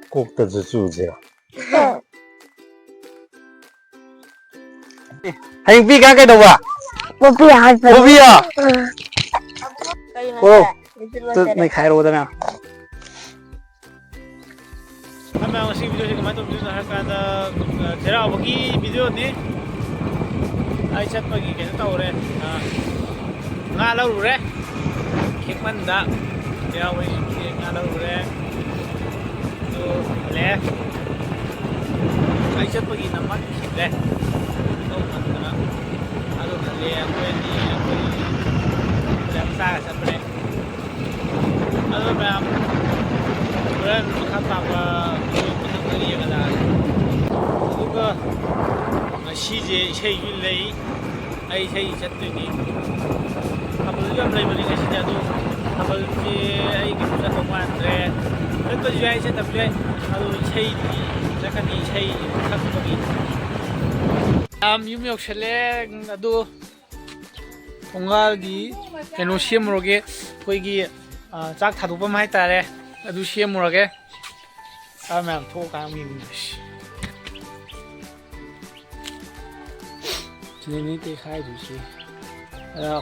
꼭다져 주세요. Hành vi cái đâu à? Bố bia hai phần. Bố bia. Cô, tôi Này này khai rồi đó nào. Hãy subscribe cho kênh Ghiền Mì Gõ để không bỏ lỡ những video hấp dẫn. Ai chắc phải cái tàu rồi, ngã lâu rồi, khiếp mình đã, đeo với ngã lâu rồi, rồi lẽ, ai chắc phải cái nắm bắt khiếp đấy, tàu mình đó, rồi lẽ quên đi, làm sao chắc phải, rồi làm, rồi khám phá và mình cái gì cả là, cũng 시제 세율레이 아이 세이 잣더니 한번 좀 레벨이 가시자도 한번 아이 기부자 동안에 그것도 이제 아이 잣답게 하도 세이 약간이 세이 상품이 유명 셀레 나도 동아기 에노 시엠으로게 거기 짝 다도범 했다래 나도 시엠으로게 다음에 토가미입니다. Nên ní tê khai rồi chứ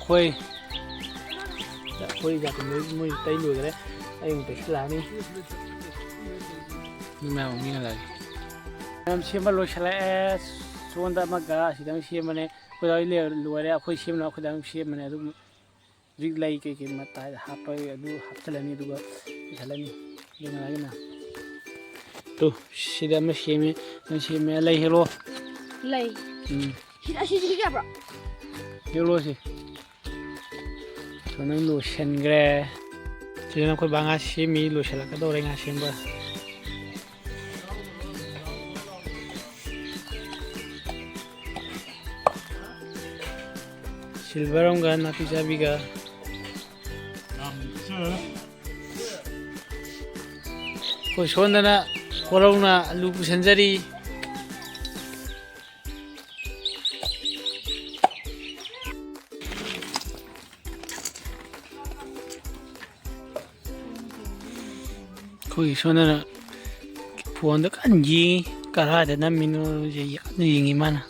khuây khuây giặt mới tay lùi cái đấy đây mình phải làm đi nhưng mà không nghe là em xem vào lối sẽ xuống ta mà cả chỉ đang xem mà này cái đó là lùi đấy khuây xem nó cái đang xem mà này đúng rít lấy cái mặt tay hấpไปดูhấp cho lên đi đúng không cho lên đi nhưng mà cái nào tu chỉ đang mà xem lấy hello Lấy. Kita sih juga bro. Hello sih. Soalnya lotion gre. Jadi aku bangga sih mi lotion lah kadang orang ngasih mbak. Silver onga nanti jadi ga. Kau soalnya na korang na lupa sendiri. 거기 손에는 부원도 간지 깔아야 되나 민호 이제 양이 많아.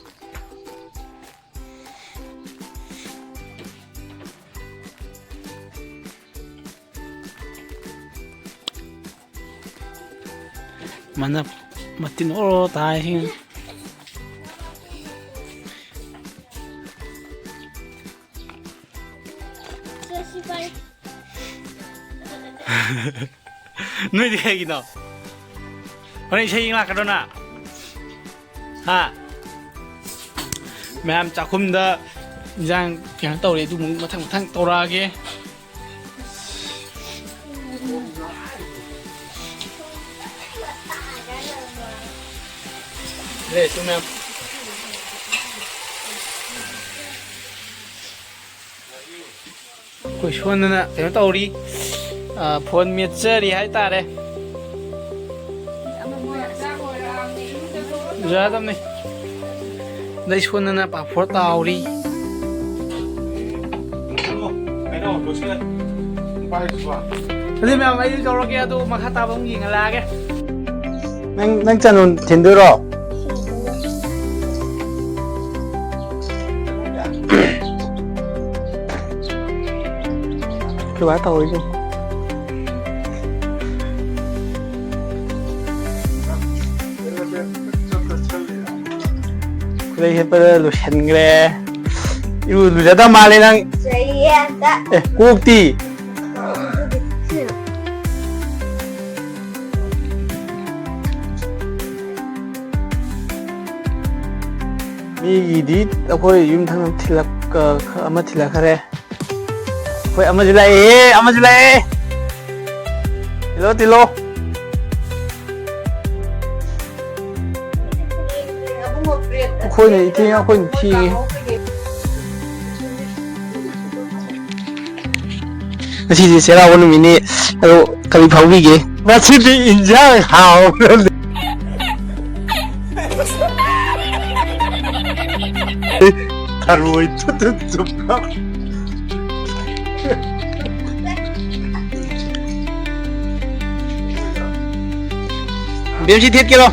mana matin oro tahi. Nuôi thì gì nào? Hôm nay chơi là cái đó nè, ha? Mẹ em chả không đó, giang cái tàu này tôi muốn một thằng tàu ra kia. Đây chúng em. Cuối xuân nữa nè, cái tàu đi. Phun miệt chơi đi hãy ta đây ra tâm này đây xuân là bà phốt tàu đi thế mà mấy đứa cháu kia tôi mà khát tao bóng gì ngà la kia nang chân thiên đưa rồi. Cái bá tàu chứ. đây hiện bây giờ hiện cái yêu lùi ra ta mà lên đang quốc tỷ mi đi tôi dùng thằng thịt lạc ama thịt lạc kare tôi ama julai tilo khôi này thì khôi thì thì sẽ là one minute rồi cái pháo bị gì mà chỉ đi in ra hào thà rồi chút chút BMC thiết kia đâu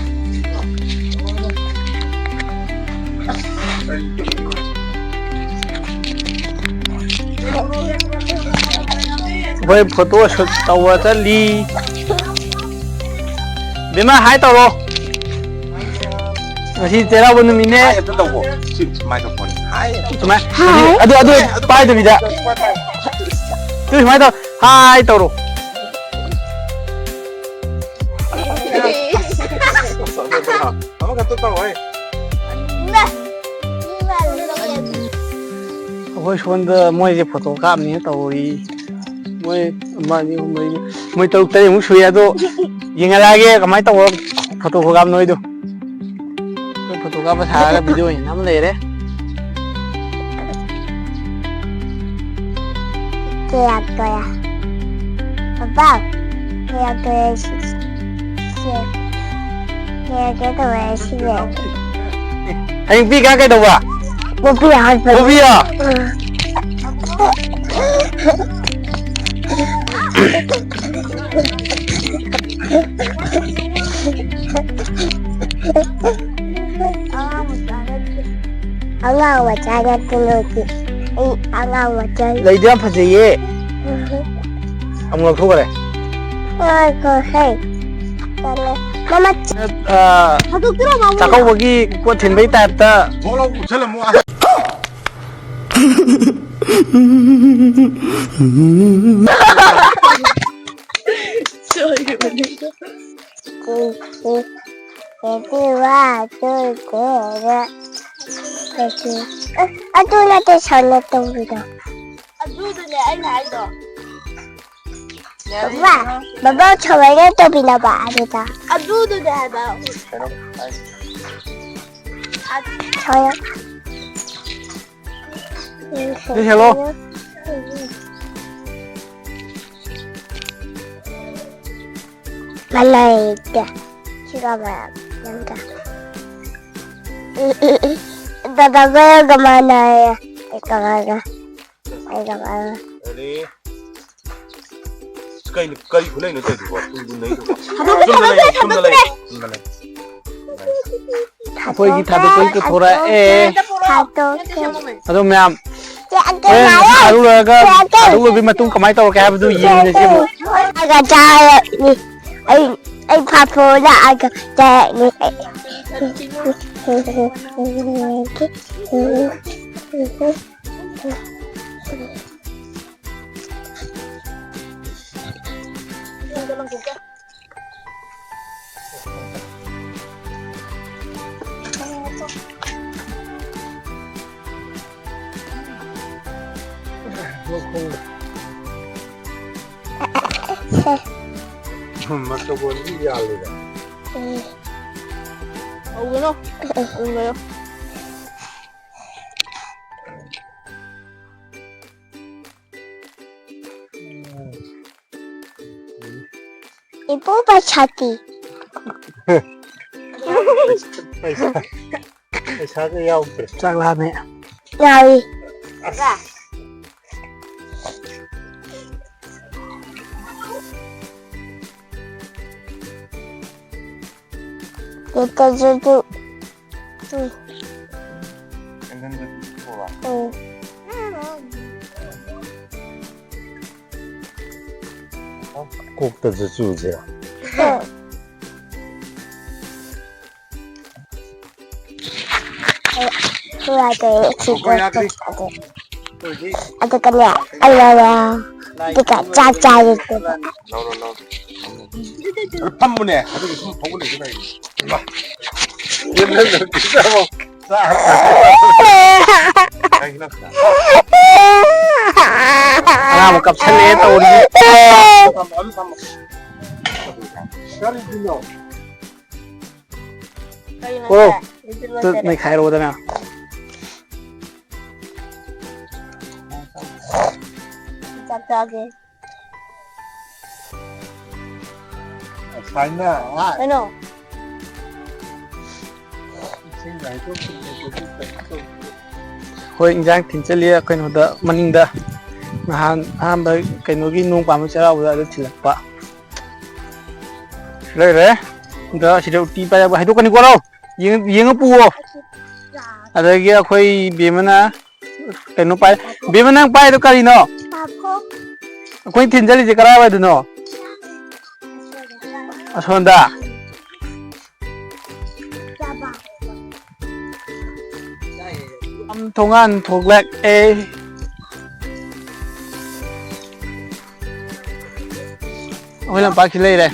với photo shoot tàu ra đi bên mà hai tàu rồi thì thế nào bên mình nè tụi mày bay tụi mình đã tụi mày tao hai tàu rồi ôi xuân giờ mỗi cái photo cam này tàu đi mỗi mà như mỗi tàu tới muốn suy ra đâu nhưng mà cái cái máy tàu photo cam nói đâu cái photo cam phải thả cái video này nắm lấy đấy Kaya kaya. Papa, kaya kaya kaya kaya sih. anh biết cái đâu à Bobby husband. Bobby à Ang wajahnya tuloy. Ang wajah. lấy đứa phải gì vậy ông ngồi thu cái Ay, hey. Mama, chắc không có cái quần thìn bấy tạt ta Aduh, nanti sana tunggu dah. Aduh, ni anh hai đó. Baba cobain tuh bila ada. Aduh, ni hai đó. Coba. hello Malaysia. Juga banyak. Tataga kemana ya? Kemana? Kemana? Ini cây của này nó chạy được tung lấy được. कोई की था तो कोई को थोड़ा ए Satu. अदो ma'am Ya, ए आलू लगा आलू भी मैं तुम कमाई तो क्या है तो ये नहीं चाहिए agak cahaya nih. Ay papola agak cahaya nih. Mà tôi muốn đi vào rồi đó. Uống không? Uống rồi không? Ibu berhati. Phải sao cái eo kìa. chắc là mẹ Nawi. Ra. Kita duduk. Anh đang đi vào. Cuộc的是住这样。Ada cerita. Ada kena. Allah. Tidak caca itu. 한 분에 가족이 좀 보고 내주나 이거. 얘는 진짜 뭐 à một cặp xe lé tàu đi cô tôi mày khai rồi đó nào Capcake. Sáng à, Ano? hồi anh Giang thỉnh chơi lia cái nó đỡ mình đỡ mà han bởi cái nó cái nung bám chơi đâu ra được thì là quá đây đấy दा सिदा उटी पाया हाइदो कनी को रो Young पुओ अदगी अखोई बेमना कनो पाय बेमना पाय तो करिनो Papa. अखोई थिनजली जे करा वादनो असोंदा Jaba. हम थोंगान थोगलेक ए ओला पाखि ले रे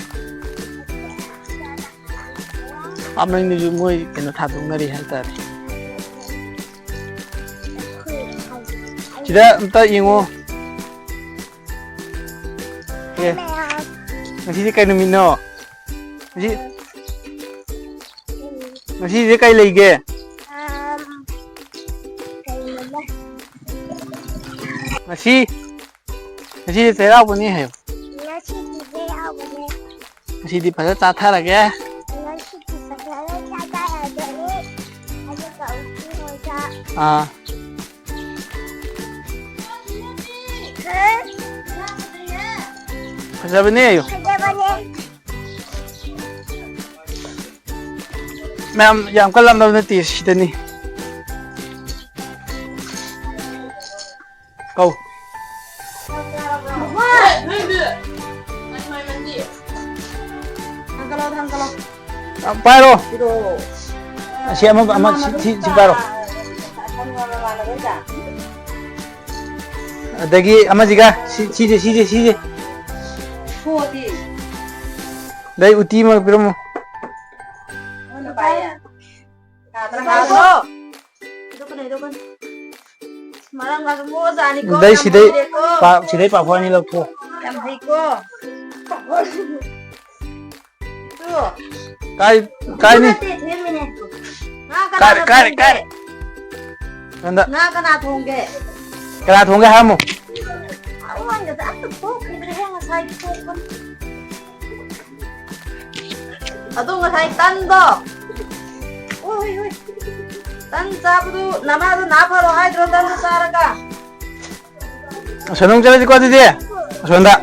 अब नैन जो मोय कनो थादोंगरी हालता सिदा अंता येंगो ए ngasi kai numino ngasi je kai leige ngasi tera buni hai ngasi di pada ta tha lage à Fazer beneio. Ma'am, yang ko làm đâu nó tì xí tên đi. Câu. Paro. Siapa amat si Paro. Dagi amat juga si. Đây uti mà birom. Đây si đây pa phoi ni lo ko. Kai ni. Kai. Nanda. Kena thong ke hamu. Aduh ngasai tan do. Oi. Tan sabu nama tu napa lo hai dron tan saraga. Senang cari ko tadi. Sonda.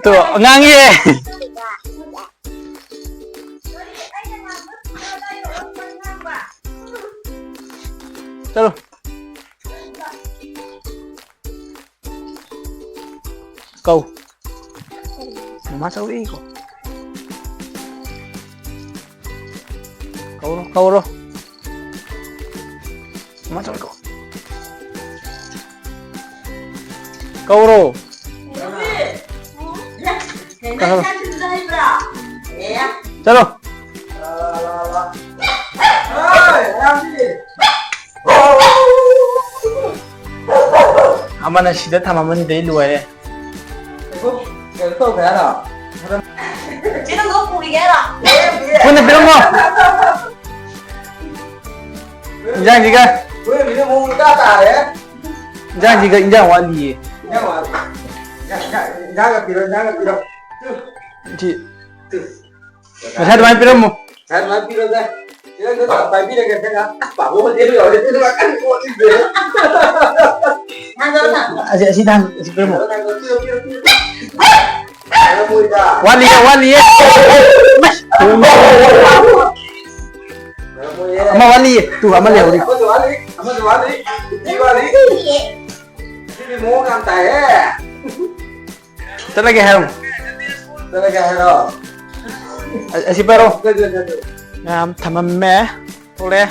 Tu ngangi. Chalo. Câu. Má sao đi cô. Câu rồi. Má sao đi cô. Câu rồi. Chalo. Amana sida tamaman dei luai re. Kita nggak pulih ya. Puna bilang mo. Injang juga. Injang juga injang wali. Jangan piro. Ji. Masih main bilang mo. Saya main piro dah. Dia tu tak main piro ke sana. Bawa dia tu makan kuat dia. Asyik dah, asyik bilang mo. Wali ya. Ama wali tu ama lihat wali. Ini mau ngantai. Terlagi harum. Asyik baru. Ngam tamam meh. Boleh.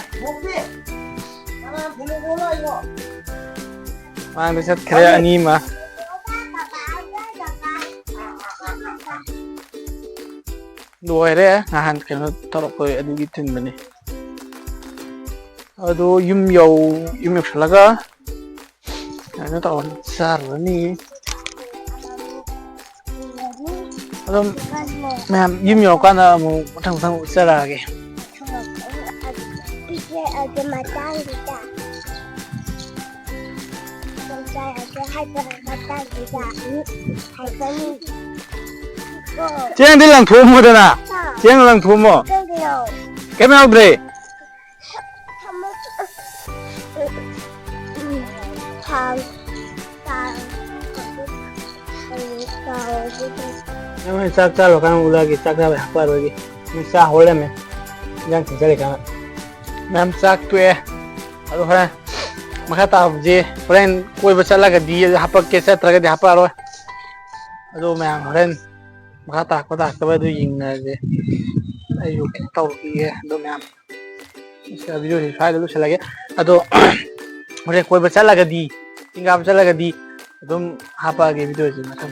Mang bisa kerja ni mah. Dua hari ngahan kena taruh ke adu gitu ni. Adu yum selaga. Ini tahu besar ni. Adu macam yum kan mau tang besar lagi. Ada matang kita. Saya ada matang kita. Hai kami. Jangan bilang tumu dah nak. Jangan bilang tumu. Kemana bre? मैं चाक चालो kan ulagi चाक चाबे hapar lagi मैं चा होले में yang terjadi kan मैं चाक tu aduh kan maka tahu je kalian kue besar lagi di hapa keset lagi di hapa loh aduh मैं kalian maka tak kau tak coba tu ying aja ayo tahu iya aduh मैं इसका video शायद lu selagi aduh kalian kue besar lagi di tinggal besar lagi di aduh hapa lagi video je macam